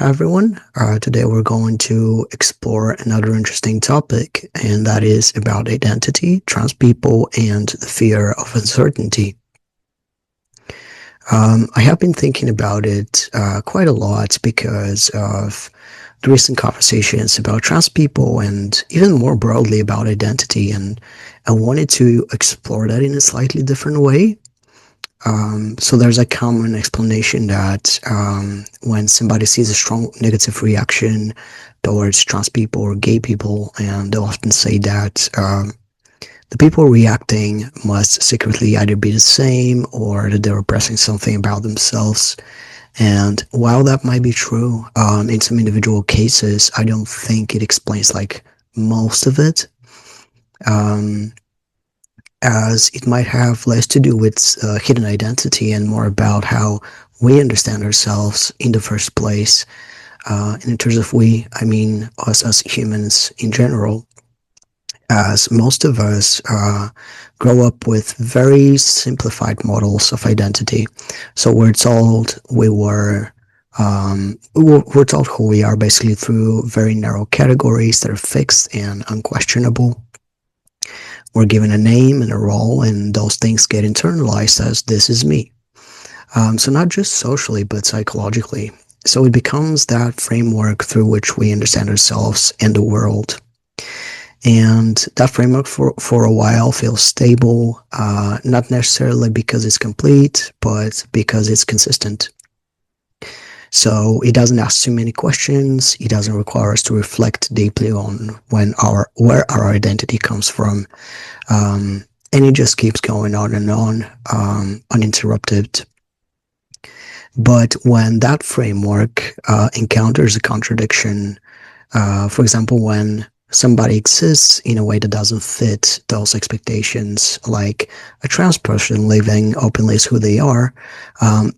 Hi everyone. Today we're going to explore another interesting topic, and that is about identity, trans people, and the fear of uncertainty. I have been thinking about it quite a lot because of the recent conversations about trans people and even more broadly about identity, and I wanted to explore that in a slightly different way. So there's a common explanation that when somebody sees a strong negative reaction towards trans people or gay people, and they'll often say that the people reacting must secretly either be the same or that they're repressing something about themselves. And while that might be true, in some individual cases, I don't think it explains like most of it. Um, as it might have less to do with hidden identity and more about how we understand ourselves in the first place. And in terms of we, I mean us as humans in general, as most of us grow up with very simplified models of identity. So we're told who we are basically through very narrow categories that are fixed and unquestionable. We're given a name and a role, and those things get internalized as this is me. So not just socially, but psychologically. So it becomes that framework through which we understand ourselves and the world. And that framework for a while feels stable, not necessarily because it's complete, but because it's consistent. So it doesn't ask too many questions. It doesn't require us to reflect deeply on where our identity comes from. And it just keeps going on and on, uninterrupted. But when that framework encounters a contradiction, for example, when somebody exists in a way that doesn't fit those expectations, like a trans person living openly as who they are,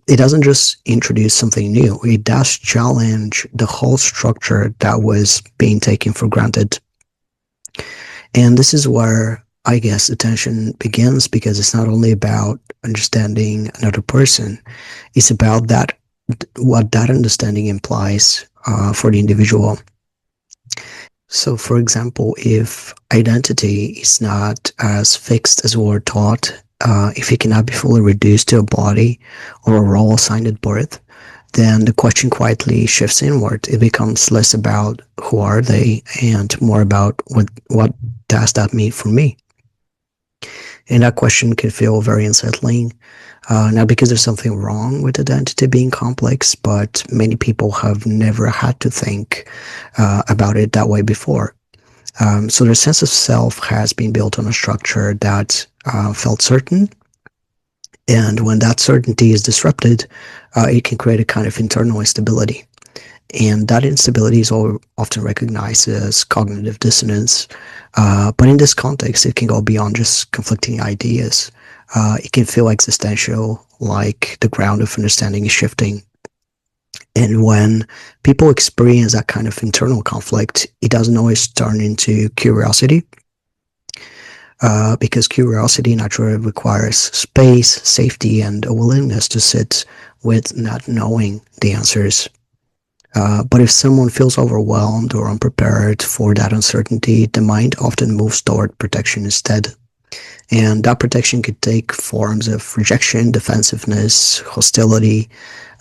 it doesn't just introduce something new. It does challenge the whole structure that was being taken for granted. And this is where I guess the tension begins, because it's not only about understanding another person, it's about what that understanding implies for the individual. So, for example, if identity is not as fixed as we're taught, if it cannot be fully reduced to a body or a role assigned at birth, then the question quietly shifts inward. It becomes less about who are they and more about what does that mean for me? And that question can feel very unsettling, not because there's something wrong with identity being complex, but many people have never had to think about it that way before. So their sense of self has been built on a structure that felt certain. And when that certainty is disrupted, it can create a kind of internal instability. And that instability is often recognized as cognitive dissonance. But in this context, it can go beyond just conflicting ideas. It can feel existential, like the ground of understanding is shifting. And when people experience that kind of internal conflict, it doesn't always turn into curiosity, because curiosity naturally requires space, safety, and a willingness to sit with not knowing the answers. But if someone feels overwhelmed or unprepared for that uncertainty, the mind often moves toward protection instead. And that protection could take forms of rejection, defensiveness, hostility,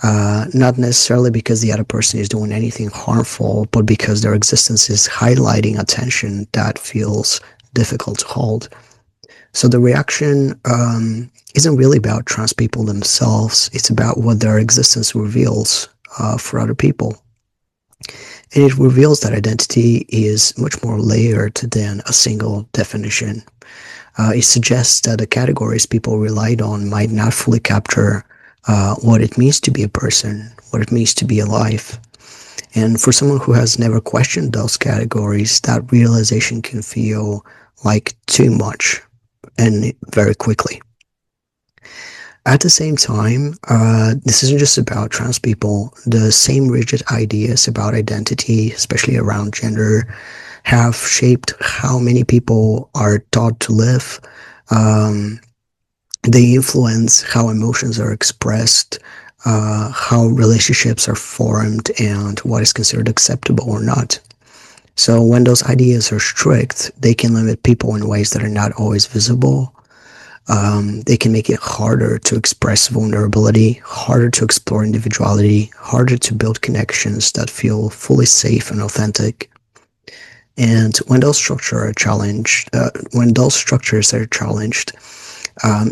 not necessarily because the other person is doing anything harmful, but because their existence is highlighting a tension that feels difficult to hold. So the reaction isn't really about trans people themselves, it's about what their existence reveals for other people. And it reveals that identity is much more layered than a single definition. It suggests that the categories people relied on might not fully capture what it means to be a person, what it means to be alive. And for someone who has never questioned those categories, that realization can feel like too much, and very quickly. At the same time, this isn't just about trans people. The same rigid ideas about identity, especially around gender, have shaped how many people are taught to live. Um, they influence how emotions are expressed, how relationships are formed, and what is considered acceptable or not. So when those ideas are strict, they can limit people in ways that are not always visible. They can make it harder to express vulnerability, harder to explore individuality, harder to build connections that feel fully safe and authentic. And when those structures are challenged,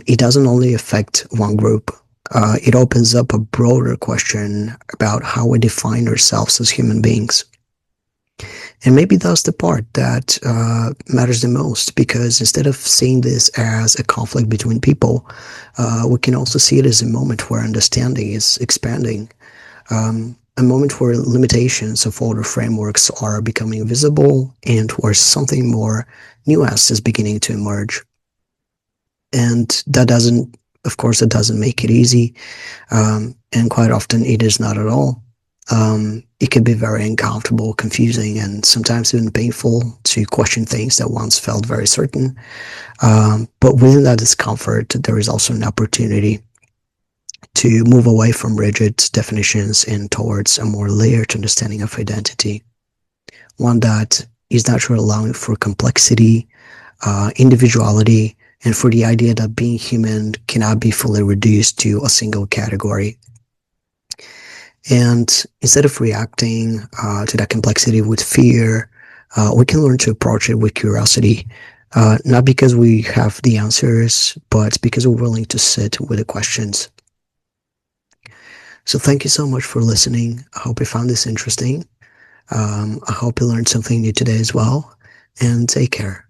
it doesn't only affect one group. It opens up a broader question about how we define ourselves as human beings. And maybe that's the part that matters the most, because instead of seeing this as a conflict between people, we can also see it as a moment where understanding is expanding, a moment where limitations of older frameworks are becoming visible, and where something more nuanced is beginning to emerge. And that doesn't, of course, it doesn't make it easy, and quite often it is not at all. It could be very uncomfortable, confusing, and sometimes even painful to question things that once felt very certain. But within that discomfort, there is also an opportunity to move away from rigid definitions and towards a more layered understanding of identity, one that is naturally allowing for complexity, individuality, and for the idea that being human cannot be fully reduced to a single category. And instead of reacting to that complexity with fear, we can learn to approach it with curiosity, not because we have the answers, but because we're willing to sit with the questions. So thank you so much for listening. I hope you found this interesting. I hope you learned something new today as well, and take care.